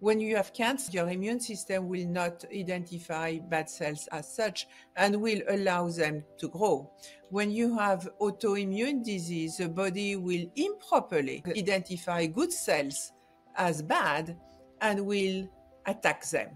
When you have cancer, your immune system will not identify bad cells as such and will allow them to grow. When you have autoimmune disease, the body will improperly identify good cells as bad and will attack them.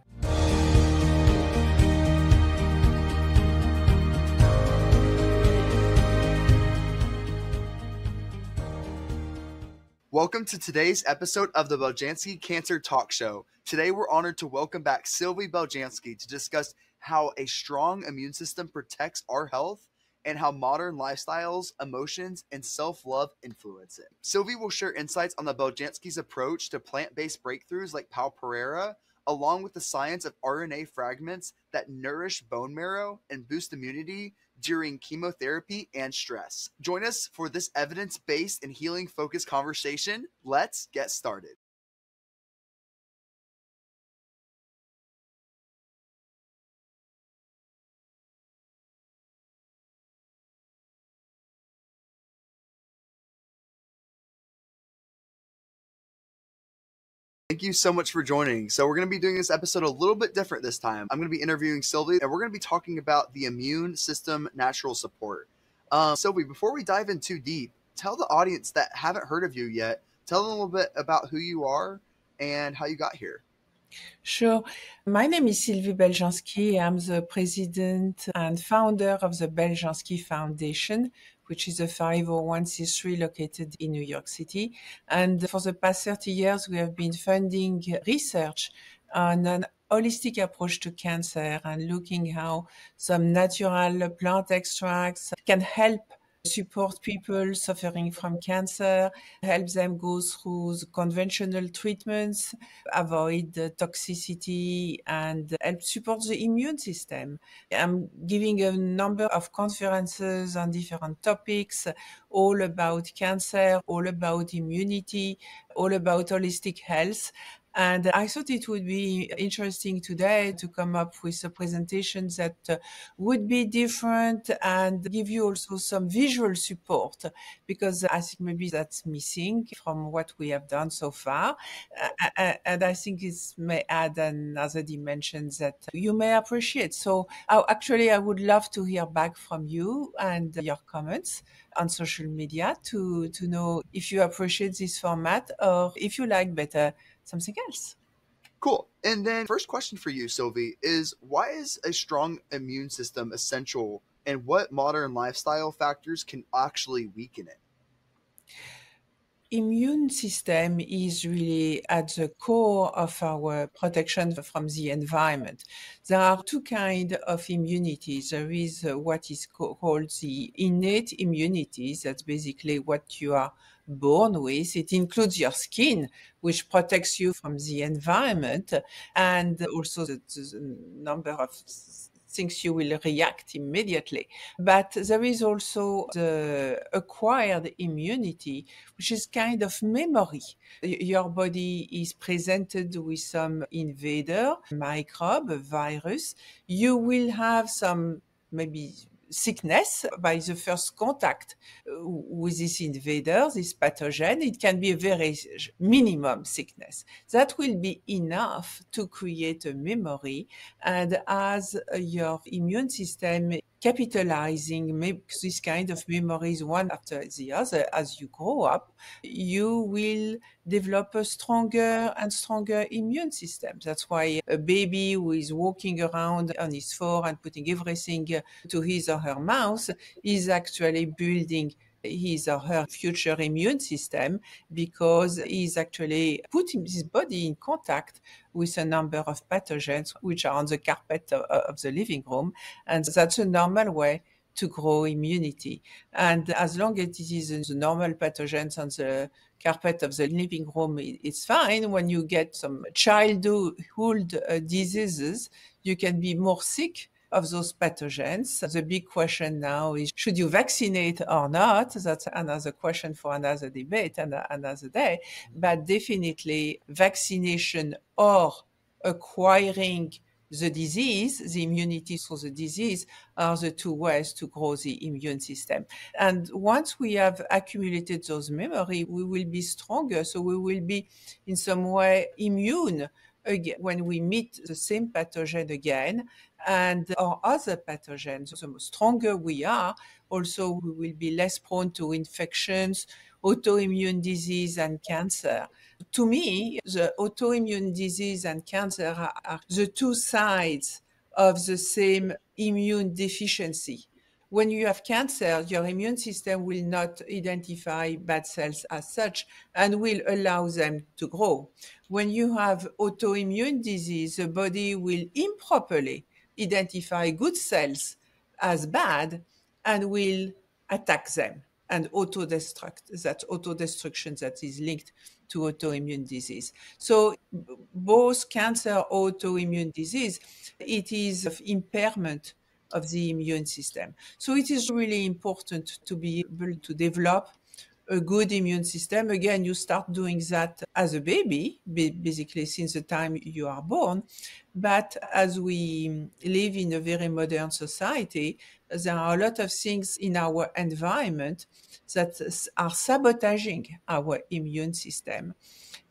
Welcome to today's episode of the Beljanski Cancer Talk Show. Today we're honored to welcome back Sylvie Beljanski to discuss how a strong immune system protects our health and how modern lifestyles, emotions, and self-love influence it. Sylvie will share insights on the Beljanski's approach to plant-based breakthroughs like Pau Pereira, along with the science of RNA fragments that nourish bone marrow and boost immunity during chemotherapy and stress. Join us for this evidence-based and healing-focused conversation. Let's get started. Thank you so much for joining. So we're going to be doing this episode a little bit different this time. I'm going to be interviewing Sylvie, and we're going to be talking about the immune system natural support. Sylvie, before we dive in too deep, tell the audience that haven't heard of you yet, tell them a little bit about who you are and how you got here. Sure. My name is Sylvie Beljanski. I'm the president and founder of the Beljanski Foundation, which is a 501c3 located in New York City. And for the past 30 years, we have been funding research on an holistic approach to cancer and looking how some natural plant extracts can help support people suffering from cancer, help them go through the conventional treatments, avoid the toxicity, and help support the immune system. I'm giving a number of conferences on different topics, all about cancer, all about immunity, all about holistic health. And I thought it would be interesting today to come up with a presentation that would be different and give you also some visual support, because I think maybe that's missing from what we have done so far. And I think it may add another dimension that you may appreciate. So actually, I would love to hear back from you and your comments on social media to know if you appreciate this format or if you like better something else. Cool. And then first question for you, Sylvie, is why is a strong immune system essential, and what modern lifestyle factors can actually weaken it? Immune system is really at the core of our protection from the environment. There are two kinds of immunities. There is what is called the innate immunity. That's basically what you are born with. It includes your skin, which protects you from the environment, and also the number of things you will react immediately. But there is also the acquired immunity, which is kind of memory. Your body is presented with some invader, microbe, virus. You will have some maybe sickness by the first contact with this invader, this pathogen. It can be a very minimum sickness. That will be enough to create a memory. And as your immune system capitalizing this kind of memories one after the other as you grow up, you will develop a stronger and stronger immune system. That's why a baby who is walking around on his floor and putting everything to his or her mouth is actually building his or her future immune system, because he's actually putting his body in contact with a number of pathogens which are on the carpet of the living room. And that's a normal way to grow immunity. And as long as it is the normal pathogens on the carpet of the living room, it's fine. When you get some childhood diseases, you can be more sick of those pathogens. The big question now is, should you vaccinate or not? That's another question for another debate and another day. But definitely vaccination or acquiring the disease, the immunity through the disease, are the two ways to grow the immune system. And once we have accumulated those memory, we will be stronger. So we will be in some way immune again when we meet the same pathogen again and or other pathogens. So the stronger we are, also we will be less prone to infections, autoimmune disease, and cancer. To me, the autoimmune disease and cancer are the two sides of the same immune deficiency. When you have cancer, your immune system will not identify bad cells as such and will allow them to grow. When you have autoimmune disease, the body will improperly identify good cells as bad and will attack them and autodestruct. That autodestruction that is linked to autoimmune disease. So both cancer, autoimmune disease, it is of impairment of the immune system. So it is really important to be able to develop a good immune system. Again, you start doing that as a baby, basically since the time you are born. But as we live in a very modern society, there are a lot of things in our environment that are sabotaging our immune system.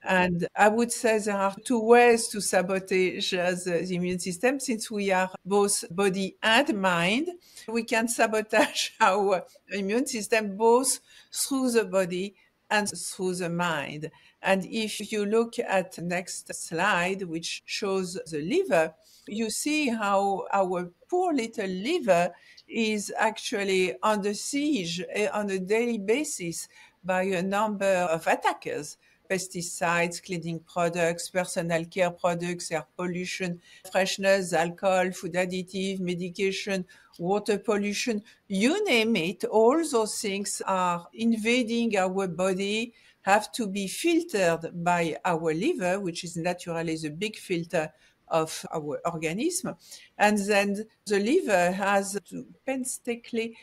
And I would say there are two ways to sabotage the immune system. Since we are both body and mind, we can sabotage our immune system both through the body and through the mind. And if you look at the next slide, which shows the liver, you see how our poor little liver is actually under siege on a daily basis by a number of attackers: pesticides, cleaning products, personal care products, air pollution, freshness, alcohol, food additive, medication, water pollution, you name it. All those things are invading our body, have to be filtered by our liver, which is naturally the big filter of our organism. And then the liver has to painstakingly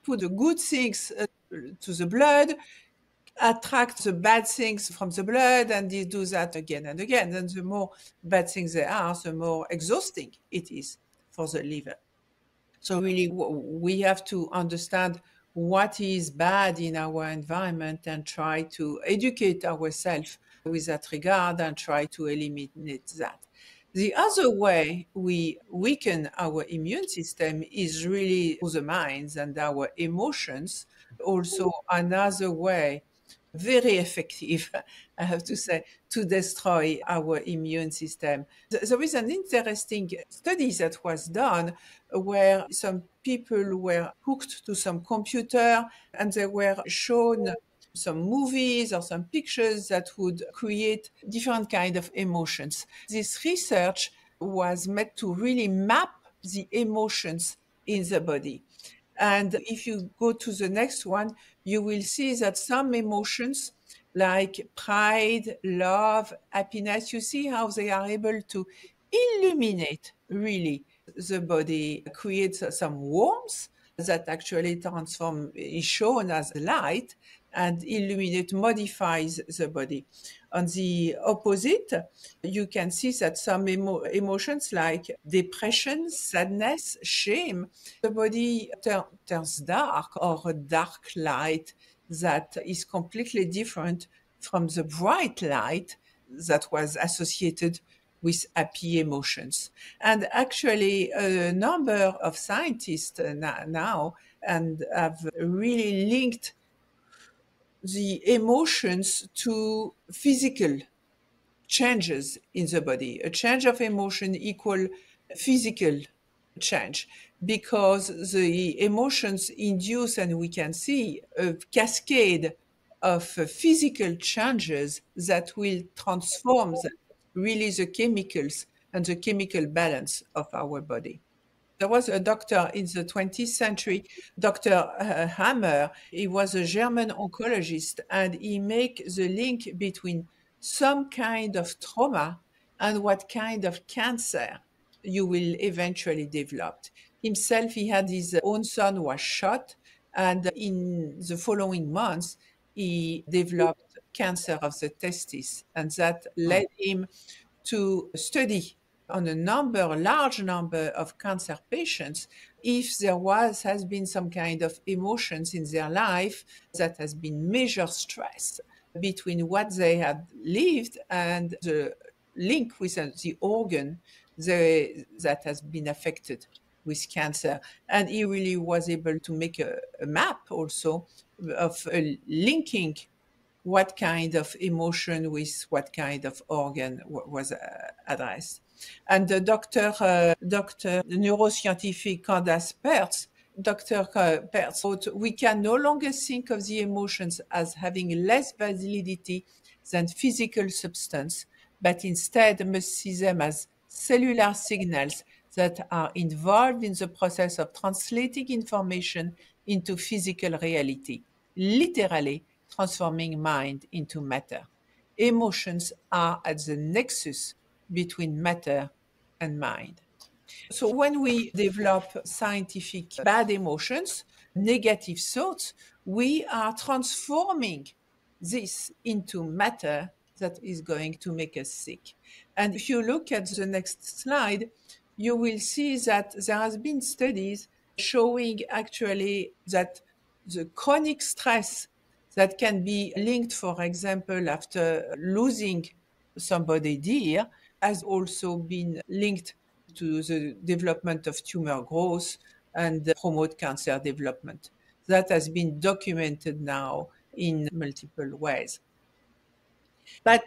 put the good things to the blood, attract the bad things from the blood, and they do that again and again. And the more bad things there are, the more exhausting it is for the liver. So really, we have to understand what is bad in our environment and try to educate ourselves with that regard and try to eliminate that. The other way we weaken our immune system is really through the minds and our emotions. Also, another way, very effective, I have to say, to destroy our immune system. There is an interesting study that was done where some people were hooked to some computer and they were shown some movies or some pictures that would create different kind of emotions. This research was meant to really map the emotions in the body. And if you go to the next one, you will see that some emotions like pride, love, happiness, you see how they are able to illuminate really the body, creates some warmth that actually is shown as light and illuminate, modifies the body. On the opposite, you can see that some emotions like depression, sadness, shame, the body turns dark, or a dark light that is completely different from the bright light that was associated with happy emotions. And actually, a number of scientists now and have really linked the emotions to physical changes in the body. A change of emotion equal physical change, because the emotions induce, and we can see a cascade of physical changes that will transform really the chemicals and the chemical balance of our body. There was a doctor in the 20th century, Dr. Hammer. He was a German oncologist, and he made the link between some kind of trauma and what kind of cancer you will eventually develop. Himself, he had his own son was shot, and in the following months, he developed cancer of the testis, and that led him to study on a large number of cancer patients, if there has been some kind of emotions in their life that has been major stress between what they had lived and the link with the organ that has been affected with cancer. And he really was able to make a map also of linking what kind of emotion with what kind of organ was addressed. And the doctor neuroscientific Candace Pertz, Dr. Pertz wrote, we can no longer think of the emotions as having less validity than physical substance, but instead must see them as cellular signals that are involved in the process of translating information into physical reality, literally transforming mind into matter. Emotions are at the nexus between matter and mind. So when we develop scientific bad emotions, negative thoughts, we are transforming this into matter that is going to make us sick. And if you look at the next slide, you will see that there has been studies showing actually that the chronic stress that can be linked, for example, after losing somebody dear, has also been linked to the development of tumor growth and promote cancer development. That has been documented now in multiple ways. But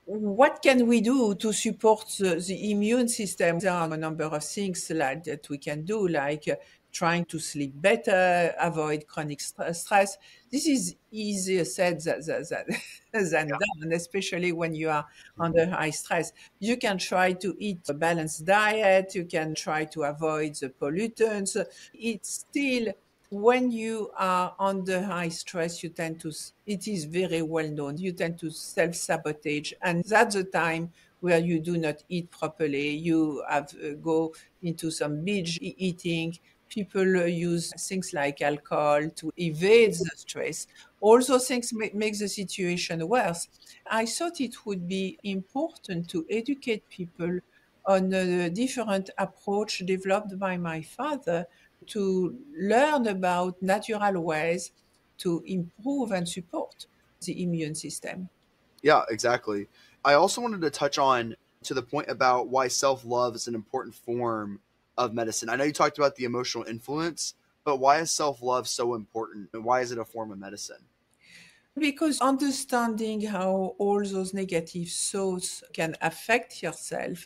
what can we do to support the immune system? There are a number of things that we can do, like trying to sleep better, avoid chronic stress. This is easier said than done, especially when you are under high stress. You can try to eat a balanced diet. You can try to avoid the pollutants. It's still, when you are under high stress, it is very well known, you tend to self-sabotage. And that's the time where you do not eat properly. You have go into some binge eating. People use things like alcohol to evade the stress. All those things make the situation worse. I thought it would be important to educate people on a different approach developed by my father to learn about natural ways to improve and support the immune system. Yeah, exactly. I also wanted to touch on to the point about why self love is an important form of medicine. I know you talked about the emotional influence, but why is self love so important and why is it a form of medicine? Because understanding how all those negative thoughts can affect yourself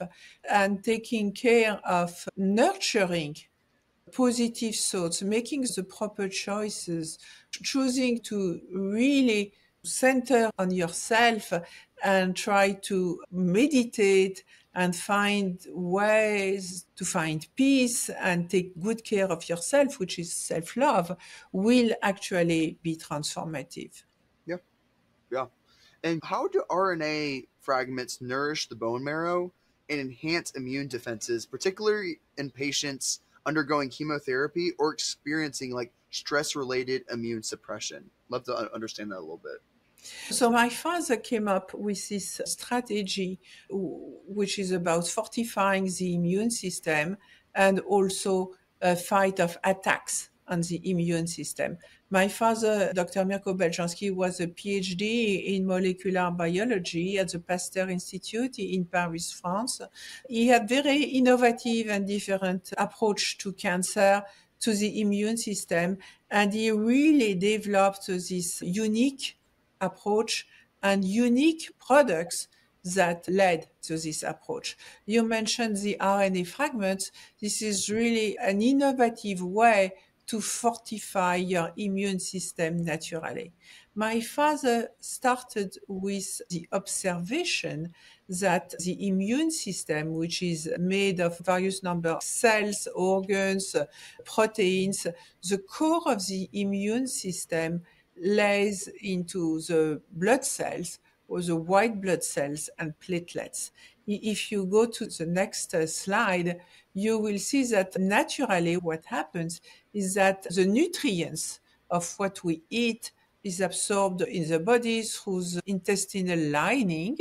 and taking care of nurturing positive thoughts, making the proper choices, choosing to really center on yourself and try to meditate and find ways to find peace and take good care of yourself, which is self-love, will actually be transformative. Yeah, yeah. And how do RNA fragments nourish the bone marrow and enhance immune defenses, particularly in patients undergoing chemotherapy or experiencing like stress related immune suppression? Love to understand that a little bit. So my father came up with this strategy, which is about fortifying the immune system and also a fight of attacks on the immune system. My father, Dr. Mirko Beljanski, was a PhD in molecular biology at the Pasteur Institute in Paris, France. He had very innovative and different approach to cancer, to the immune system, and he really developed this unique approach and unique products that led to this approach. You mentioned the RNA fragments. This is really an innovative way to fortify your immune system naturally. My father started with the observation that the immune system, which is made of various number of cells, organs, proteins, the core of the immune system lays into the blood cells or the white blood cells and platelets. If you go to the next slide, you will see that naturally what happens is that the nutrients of what we eat is absorbed in the body through the intestinal lining,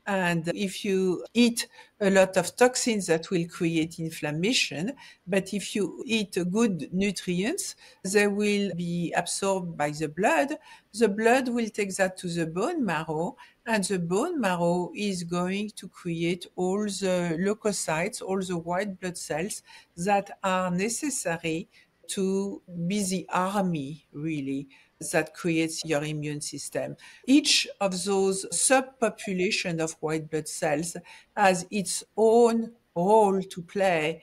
And if you eat a lot of toxins, that will create inflammation. But if you eat good nutrients, they will be absorbed by the blood. The blood will take that to the bone marrow, and the bone marrow is going to create all the leukocytes, all the white blood cells that are necessary to be the army, really, that creates your immune system. Each of those subpopulation of white blood cells has its own role to play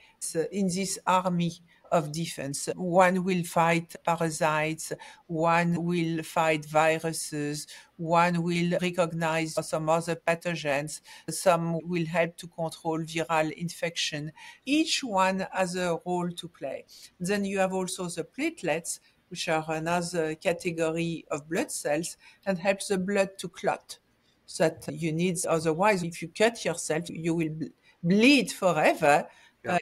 in this army of defense. One will fight parasites, one will fight viruses, one will recognize some other pathogens, some will help to control viral infection. Each one has a role to play. Then you have also the platelets, which are another category of blood cells and helps the blood to clot that you need. Otherwise, if you cut yourself, you will bleed forever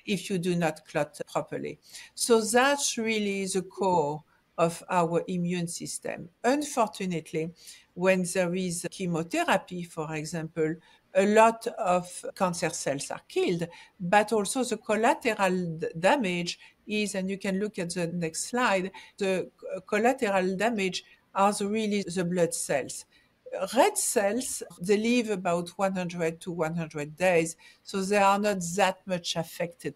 if you do not clot properly. So that's really the core of our immune system. Unfortunately, when there is chemotherapy, for example, a lot of cancer cells are killed, but also the collateral damage is, and you can look at the next slide, the collateral damage are really the blood cells. Red cells, they live about 100 to 100 days, so they are not that much affected.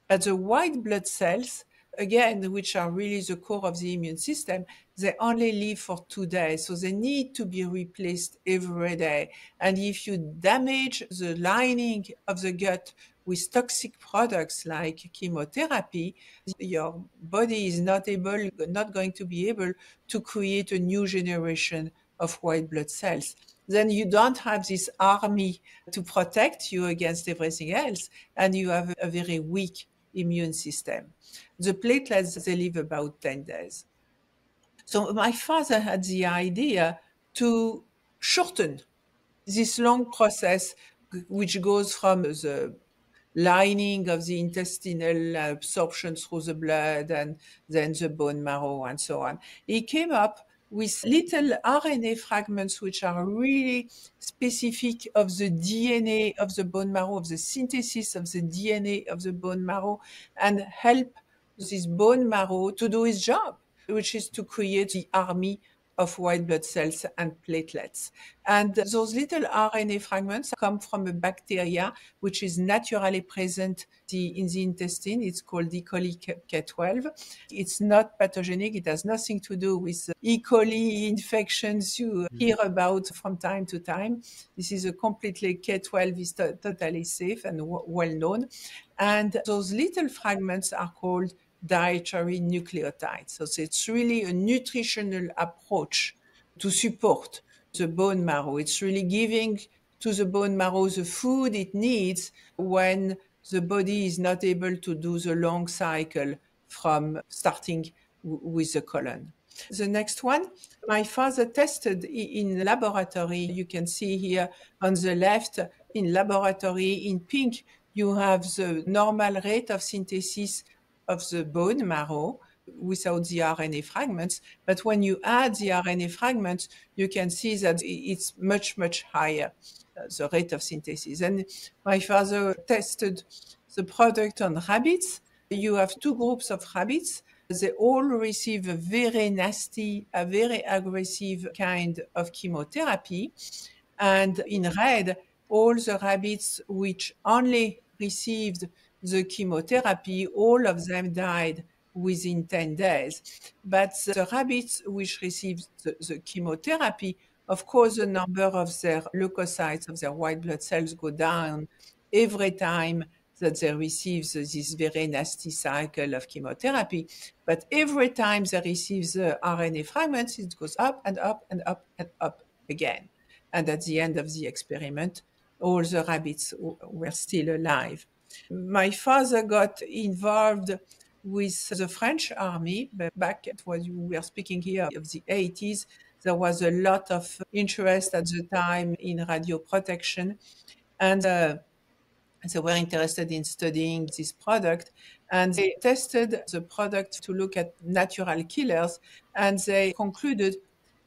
But the white blood cells, again, which are really the core of the immune system, they only live for 2 days. So they need to be replaced every day. And if you damage the lining of the gut with toxic products like chemotherapy, your body is not going to be able to create a new generation of white blood cells. Then you don't have this army to protect you against everything else, and you have a very weak immune system. The platelets, they live about 10 days. So my father had the idea to shorten this long process, which goes from the lining of the intestinal absorption through the blood and then the bone marrow and so on. He came up with little RNA fragments which are really specific of the DNA of the bone marrow, of the synthesis of the DNA of the bone marrow, and help this bone marrow to do its job, which is to create the army of white blood cells and platelets. And those little RNA fragments come from a bacteria which is naturally present in the intestine. It's called E. coli K12. It's not pathogenic. It has nothing to do with E. coli infections you hear about from time to time. This is a completely K12 is totally safe and well known. And those little fragments are called dietary nucleotides. So it's really a nutritional approach to support the bone marrow. It's really giving to the bone marrow the food it needs when the body is not able to do the long cycle from starting with the colon. The next one, my father tested in laboratory. You can see here on the left, in laboratory, in pink, you have the normal rate of synthesis of the bone marrow without the RNA fragments. But when you add the RNA fragments, you can see that it's much, much higher, the rate of synthesis. And my father tested the product on rabbits. You have two groups of rabbits. They all receive a very nasty, a very aggressive kind of chemotherapy. And in red, all the rabbits which only received the chemotherapy, all of them died within 10 days. But the rabbits which received the chemotherapy, of course, the number of their leukocytes, of their white blood cells go down every time that they receive this very nasty cycle of chemotherapy. But every time they receive the RNA fragments, it goes up and up and up and up again. And at the end of the experiment, all the rabbits were still alive. My father got involved with the French army back at what we are speaking here of the 80s. There was a lot of interest at the time in radioprotection, and they were interested in studying this product, and they tested the product to look at natural killers, and they concluded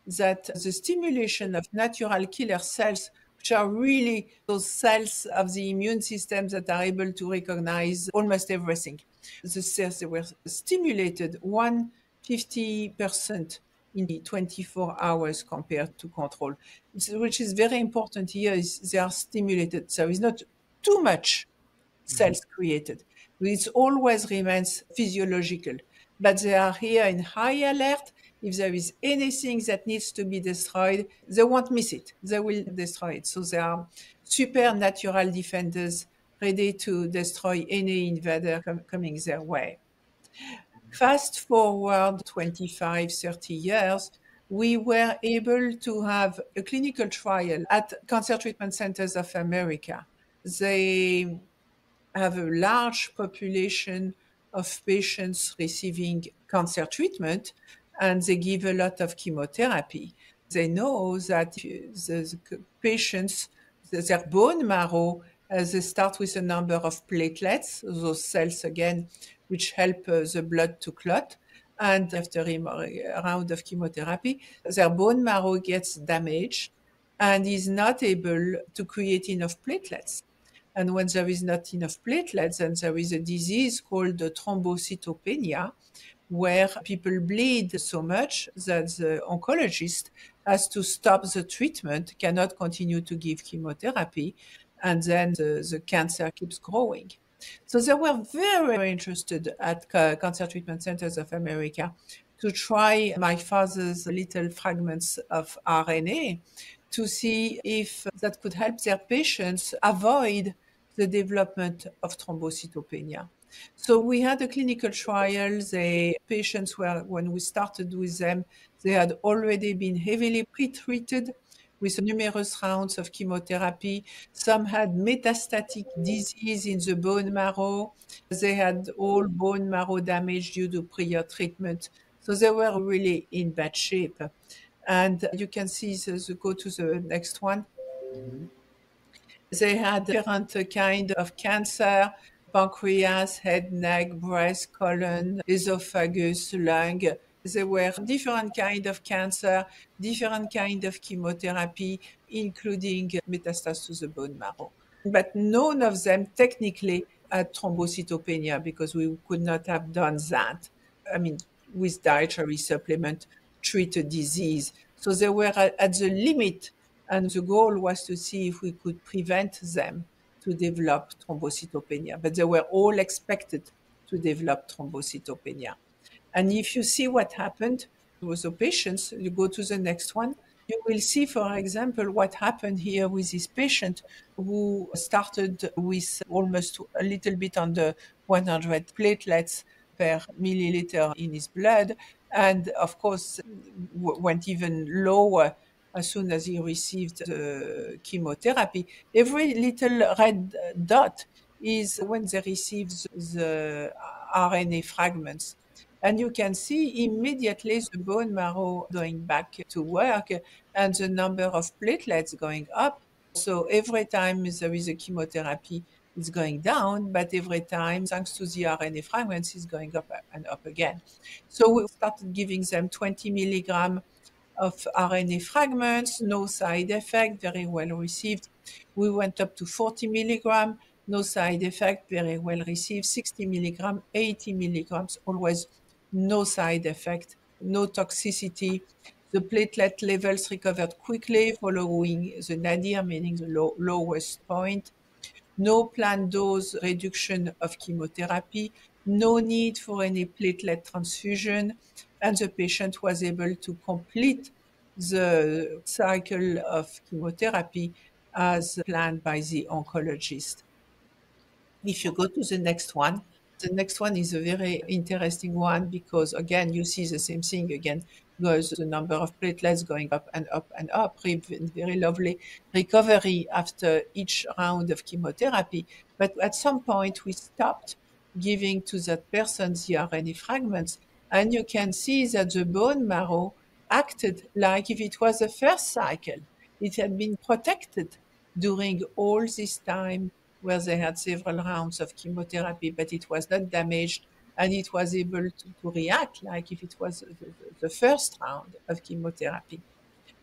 that the stimulation of natural killer cells which are really those cells of the immune system that are able to recognize almost everything. The cells, they were stimulated 150% in the 24 hours compared to control, which is very important here, is they are stimulated. So it's not too much cells created. It always remains physiological, but they are here in high alert. If there is anything that needs to be destroyed, they won't miss it. They will destroy it. So they are super natural defenders ready to destroy any invader coming their way. Fast forward 25, 30 years, we were able to have a clinical trial at Cancer Treatment Centers of America. They have a large population of patients receiving cancer treatment, and they give a lot of chemotherapy. They know that the patients, their bone marrow, they start with a number of platelets, those cells again, which help the blood to clot. And after a round of chemotherapy, their bone marrow gets damaged and is not able to create enough platelets. And when there is not enough platelets, then there is a disease called thrombocytopenia, where people bleed so much that the oncologist has to stop the treatment, cannot continue to give chemotherapy, and then the cancer keeps growing. So they were very, very interested at Cancer Treatment Centers of America to try my father's little fragments of RNA to see if that could help their patients avoid the development of thrombocytopenia. So we had a clinical trial. The patients were, when we started with them, they had already been heavily pretreated with numerous rounds of chemotherapy. Some had metastatic disease in the bone marrow. They had all bone marrow damage due to prior treatment. So they were really in bad shape. And you can see, go to the next one. They had different kind of cancer: pancreas, head, neck, breast, colon, esophagus, lung. There were different kind of cancer, different kind of chemotherapy, including metastasis to the bone marrow. But none of them technically had thrombocytopenia, because we could not have done that. I mean, with dietary supplement, treat a disease. So they were at the limit, and the goal was to see if we could prevent them to develop thrombocytopenia. But they were all expected to develop thrombocytopenia. And if you see what happened with the patients, you go to the next one, you will see, for example, what happened here with this patient who started with almost a little bit under 100 platelets per milliliter in his blood, and of course went even lower as soon as he received the chemotherapy. Every little red dot is when they receive the RNA fragments. And you can see immediately the bone marrow going back to work and the number of platelets going up. So every time there is a chemotherapy, it's going down, but every time, thanks to the RNA fragments, it's going up and up again. So we started giving them 20 milligrams of RNA fragments, no side effect, very well received. We went up to 40 milligrams, no side effect, very well received. 60 milligrams, 80 milligrams, always no side effect, no toxicity. The platelet levels recovered quickly following the nadir, meaning the lowest point. No planned dose reduction of chemotherapy, no need for any platelet transfusion, and the patient was able to complete the cycle of chemotherapy as planned by the oncologist. If you go to the next one is a very interesting one, because again, you see the same thing again, goes the number of platelets going up and up and up, very lovely recovery after each round of chemotherapy. But at some point, we stopped giving to that person the RNA fragments, and you can see that the bone marrow acted like if it was the first cycle. It had been protected during all this time where they had several rounds of chemotherapy, but it was not damaged, and it was able to react like if it was the first round of chemotherapy.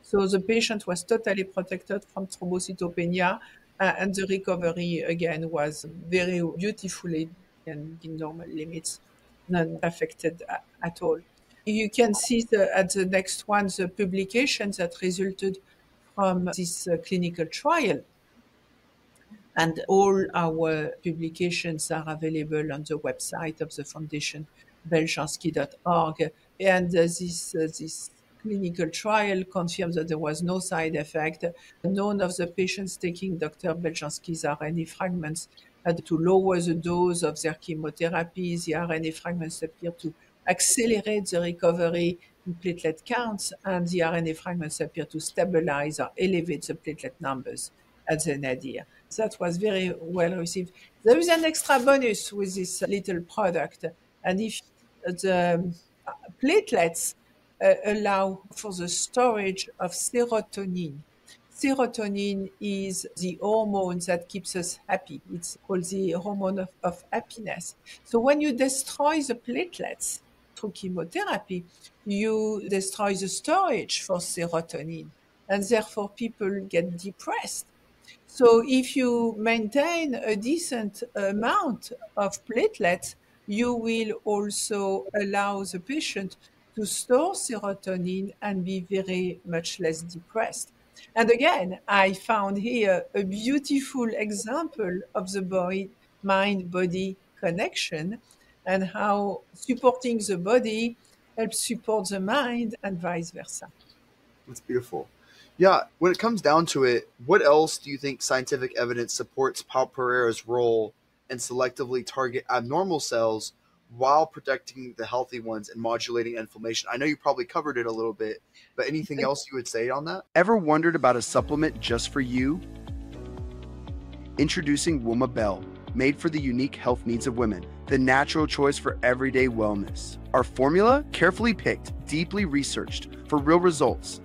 So the patient was totally protected from thrombocytopenia, and the recovery again was very beautifully and in normal limits, not affected at all. You can see at the next one the publications that resulted from this clinical trial. And all our publications are available on the website of the foundation, beljanski.org. And this clinical trial confirms that there was no side effect. None of the patients taking Dr. Beljanski's RNA fragments had to lower the dose of their chemotherapy. The RNA fragments appear to accelerate the recovery in platelet counts, and the RNA fragments appear to stabilize or elevate the platelet numbers at the nadir. That was very well received. There is an extra bonus with this little product, and if the platelets allow for the storage of serotonin. Serotonin is the hormone that keeps us happy. It's called the hormone of happiness. So when you destroy the platelets through chemotherapy, you destroy the storage for serotonin, and therefore people get depressed. So if you maintain a decent amount of platelets, you will also allow the patient to store serotonin and be very much less depressed. And again, I found here a beautiful example of the mind-body connection and how supporting the body helps support the mind and vice versa. That's beautiful. Yeah, when it comes down to it, what else do you think scientific evidence supports Pau Pereira's role in selectively target abnormal cells while protecting the healthy ones and modulating inflammation? I know you probably covered it a little bit, but anything else you would say on that? Ever wondered about a supplement just for you? Introducing Wilma Bell, made for the unique health needs of women, the natural choice for everyday wellness. Our formula, carefully picked, deeply researched, for real results.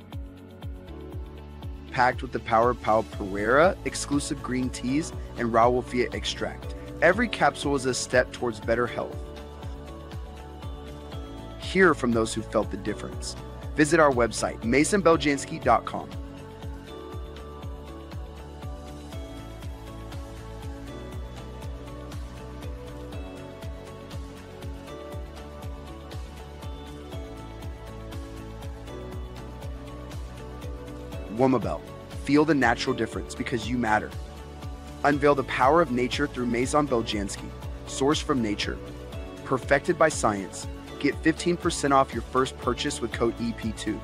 Packed with the power of Pau Pereira, exclusive green teas, and raw wolfia extract. Every capsule is a step towards better health. Hear from those who felt the difference. Visit our website, masonbeljanski.com. Womabel. Feel the natural difference because you matter. Unveil the power of nature through Maison Beljanski. Sourced from nature. Perfected by science. Get 15% off your first purchase with code EP2.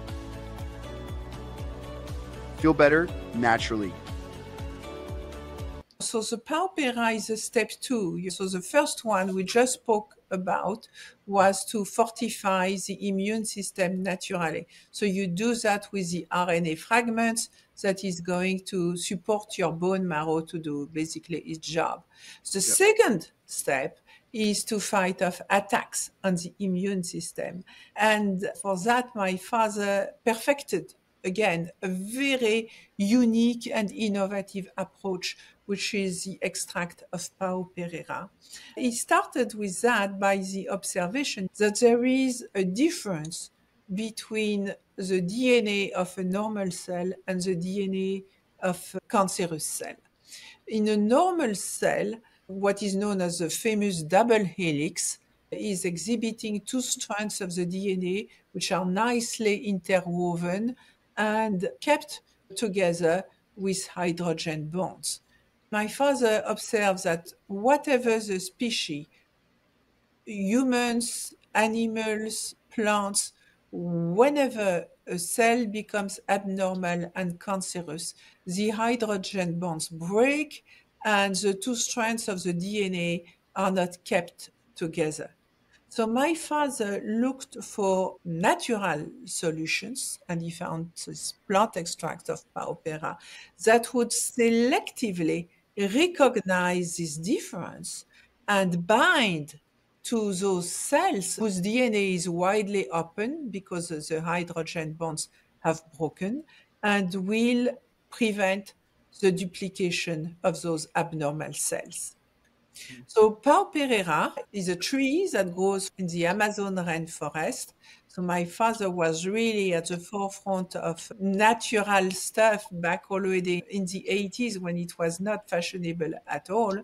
Feel better naturally. So the Pau Pereira is a step 2. So the first one we just spoke about was to fortify the immune system naturally. So you do that with the RNA fragments that is going to support your bone marrow to do basically its job. The second step is to fight off attacks on the immune system. And for that, my father perfected, again, a very unique and innovative approach, which is the extract of Pau Pereira. He started with that by the observation that there is a difference between the DNA of a normal cell and the DNA of a cancerous cell. In a normal cell, what is known as the famous double helix is exhibiting two strands of the DNA which are nicely interwoven and kept together with hydrogen bonds. My father observed that whatever the species, humans, animals, plants, whenever a cell becomes abnormal and cancerous, the hydrogen bonds break and the two strands of the DNA are not kept together. So my father looked for natural solutions, and he found this plant extract of Pau Pereira that would selectively recognize this difference and bind to those cells whose DNA is widely open because the hydrogen bonds have broken and will prevent the duplication of those abnormal cells. So Pau Pereira is a tree that grows in the Amazon rainforest. So my father was really at the forefront of natural stuff back already in the 80s when it was not fashionable at all.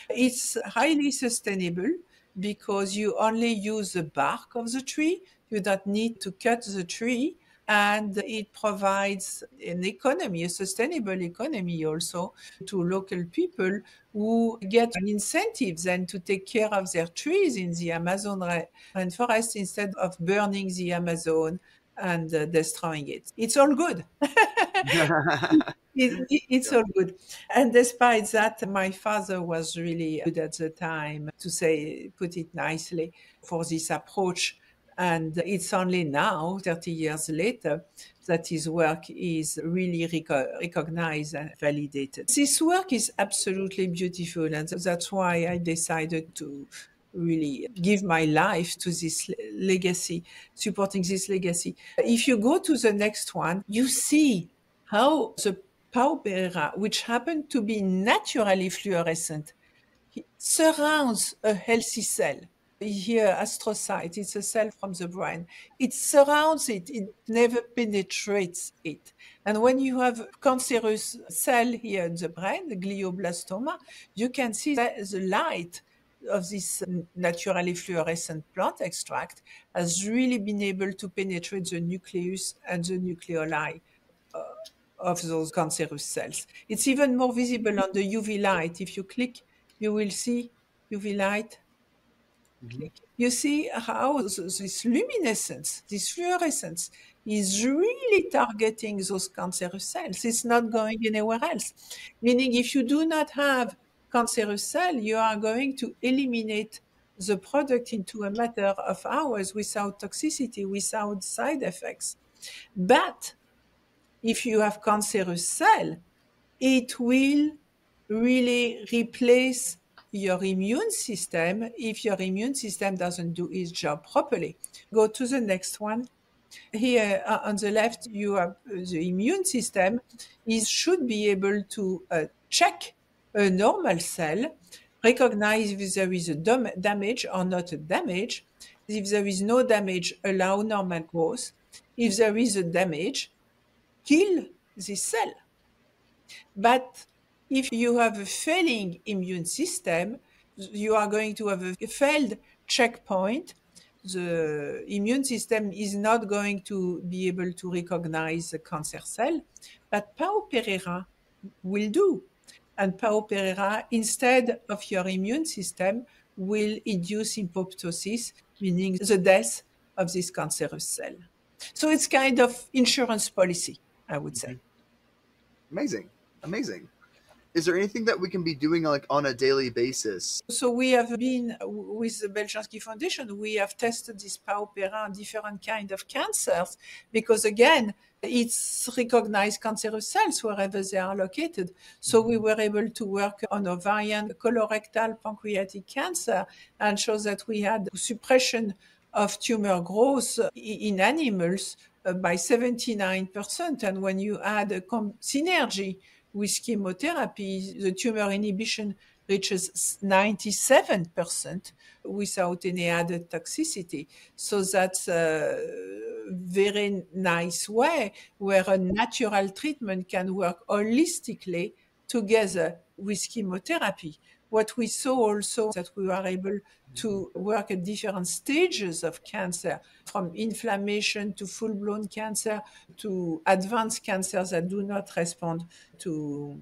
It's highly sustainable because you only use the bark of the tree. You don't need to cut the tree. And it provides an economy, a sustainable economy also to local people who get an incentive then to take care of their trees in the Amazon rainforest instead of burning the Amazon and destroying it. It's all good. It's all good. And despite that, my father was really good at the time to say, put it nicely, for this approach. And it's only now, 30 years later, that his work is really recognized and validated. This work is absolutely beautiful, and that's why I decided to really give my life to this legacy, supporting this legacy. If you go to the next one, you see how the Pau Pereira, which happened to be naturally fluorescent, surrounds a healthy cell. Here, astrocyte, it's a cell from the brain. It surrounds it, it never penetrates it. And when you have cancerous cell here in the brain, the glioblastoma, you can see that the light of this naturally fluorescent plant extract has really been able to penetrate the nucleus and the nucleoli of those cancerous cells. It's even more visible on the UV light. If you click, you will see UV light. Click. You see how this luminescence, this fluorescence, is really targeting those cancerous cells. It's not going anywhere else. Meaning, if you do not have cancerous cell, you are going to eliminate the product into a matter of hours without toxicity, without side effects. But if you have cancerous cell, it will really replace your immune system if your immune system doesn't do its job properly. Go to the next one. Here on the left, you have the immune system. It should be able to check a normal cell, recognize if there is a damage or not a damage. If there is no damage, allow normal growth. If there is a damage, kill the cell. But if you have a failing immune system, you are going to have a failed checkpoint. The immune system is not going to be able to recognize the cancer cell, but Pau Pereira will do. And Pau Pereira, instead of your immune system, will induce apoptosis, meaning the death of this cancerous cell. So it's kind of insurance policy, I would say. Amazing. Amazing. Is there anything that we can be doing like on a daily basis? So we have been with the Beljanski Foundation, we have tested this Pau Pereira on different kind of cancers because again, it's recognized cancerous cells wherever they are located. So we were able to work on ovarian, colorectal, pancreatic cancer and show that we had suppression of tumor growth in animals by 79%. And when you add a synergy with chemotherapy, the tumor inhibition reaches 97% without any added toxicity. So that's a very nice way where a natural treatment can work holistically together with chemotherapy. What we saw also that we were able to work at different stages of cancer, from inflammation to full-blown cancer to advanced cancers that do not respond to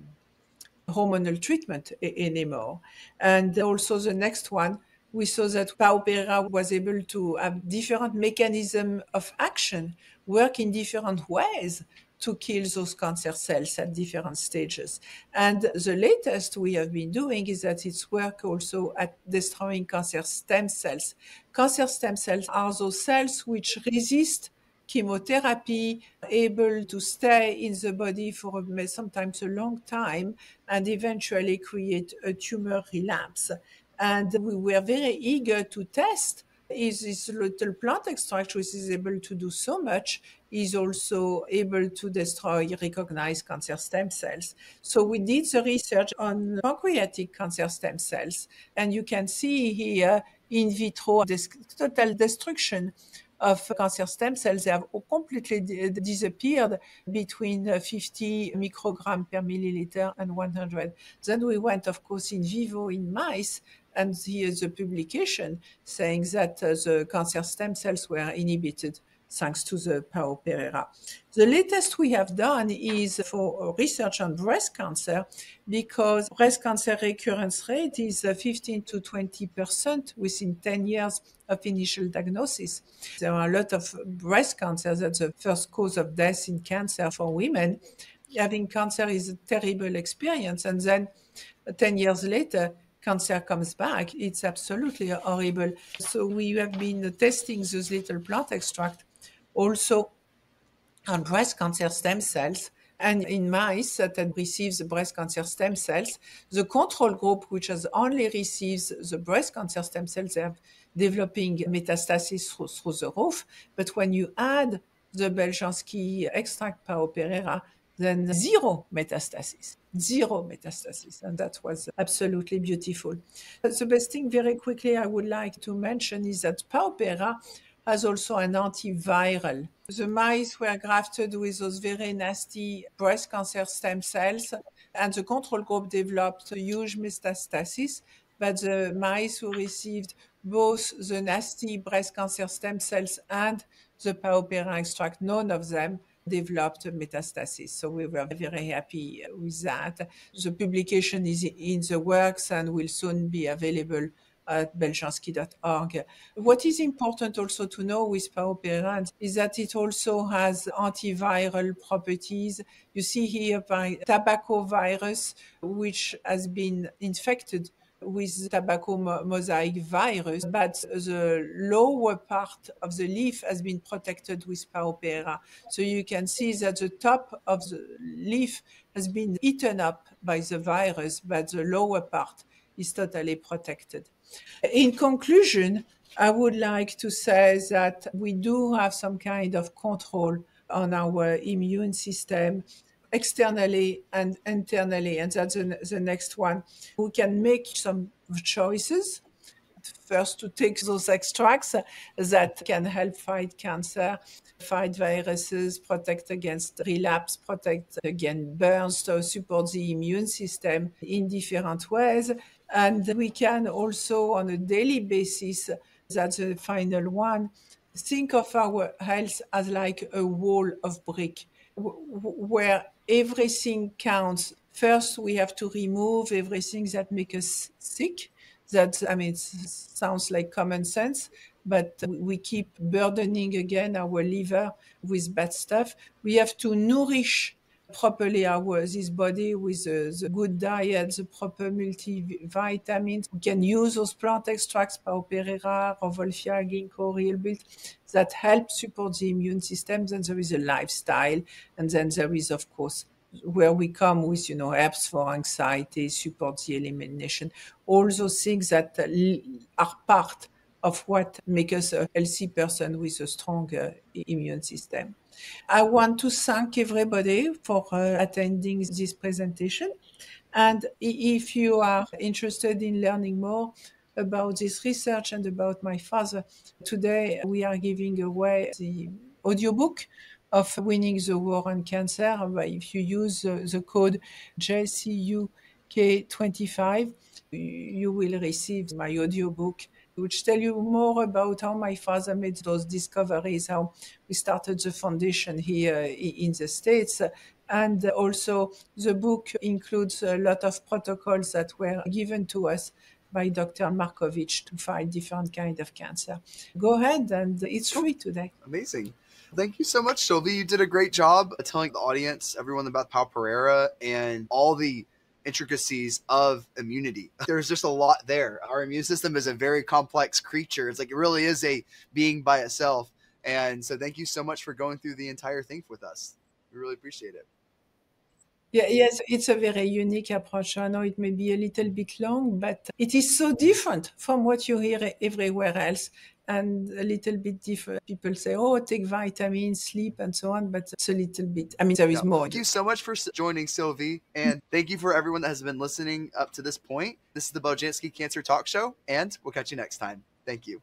hormonal treatment anymore. And also the next one, we saw that Pau Pereira was able to have different mechanisms of action, work in different ways to kill those cancer cells at different stages. And the latest we have been doing is that it's work also at destroying cancer stem cells. Cancer stem cells are those cells which resist chemotherapy, able to stay in the body for sometimes a long time and eventually create a tumor relapse. And we were very eager to test is this little plant extract, which is able to do so much, is also able to destroy recognized cancer stem cells. So we did the research on pancreatic cancer stem cells, and you can see here in vitro total destruction of cancer stem cells. They have completely disappeared between 50 microgram per milliliter and 100. Then we went, of course, in vivo in mice, and here's the publication saying that the cancer stem cells were inhibited thanks to the Pao Pereira. The latest we have done is for research on breast cancer, because breast cancer recurrence rate is 15 to 20% within 10 years of initial diagnosis. There are a lot of breast cancer. That's the first cause of death in cancer for women. Having cancer is a terrible experience. And then 10 years later, cancer comes back. It's absolutely horrible. So we have been testing this little plant extract also on breast cancer stem cells, and in mice that had received the breast cancer stem cells. The control group, which has only receives the breast cancer stem cells, they are developing metastasis through the roof. But when you add the Beljanski extract Pao Pereira, then zero metastasis, and that was absolutely beautiful. But the best thing, very quickly, I would like to mention is that Pao Pereira has also an antiviral. The mice were grafted with those very nasty breast cancer stem cells, and the control group developed a huge metastasis. But the mice who received both the nasty breast cancer stem cells and the Pao Pereira extract, none of them developed metastasis. So we were very happy with that. The publication is in the works and will soon be available at beljanski.org. What is important also to know with Pao Pereira is that it also has antiviral properties. You see here by tobacco virus, which has been infected with tobacco mosaic virus, but the lower part of the leaf has been protected with Pao Pereira. So you can see that the top of the leaf has been eaten up by the virus, but the lower part is totally protected. In conclusion, I would like to say that we do have some kind of control on our immune system externally and internally, and that's the next one. We can make some choices. First, to take those extracts that can help fight cancer, fight viruses, protect against relapse, protect against burns, so support the immune system in different ways. And we can also, on a daily basis, that's the final one, think of our health as like a wall of brick, where everything counts. First, we have to remove everything that makes us sick. That, I mean, it sounds like common sense, but we keep burdening again our liver with bad stuff. We have to nourish properly this body with the good diet, the proper multivitamins. We can use those plant extracts, Pao Pereira, Rolfia, Ginkgo, Real Built, that help support the immune system. Then there is a lifestyle, and then there is, of course, where we come with, herbs for anxiety, support the elimination, all those things that are part of what makes us a healthy person with a strong immune system. I want to thank everybody for attending this presentation. And if you are interested in learning more about this research and about my father, today we are giving away the audiobook of Winning the War on Cancer. If you use the code JCUK25, you will receive my audiobook, which tell you more about how my father made those discoveries, how we started the foundation here in the States. And also the book includes a lot of protocols that were given to us by Dr. Markovich to fight different kinds of cancer. Go ahead, and it's free today. Amazing. Thank you so much, Sylvie. You did a great job telling the audience, everyone, about Pao Pereira and all the intricacies of immunity. There's just a lot there. Our immune system is a very complex creature. It's like it really is a being by itself. And so thank you so much for going through the entire thing with us. We really appreciate it. Yeah, yes, it's a very unique approach. I know it may be a little bit long, but it is so different from what you hear everywhere else. and a little bit different. People say, oh, take vitamins, sleep, and so on, but it's a little bit, I mean, there is more. Thank you so much for joining, Sylvie, and thank you for everyone that has been listening up to this point. This is the Bojanski Cancer Talk Show, and we'll catch you next time. Thank you.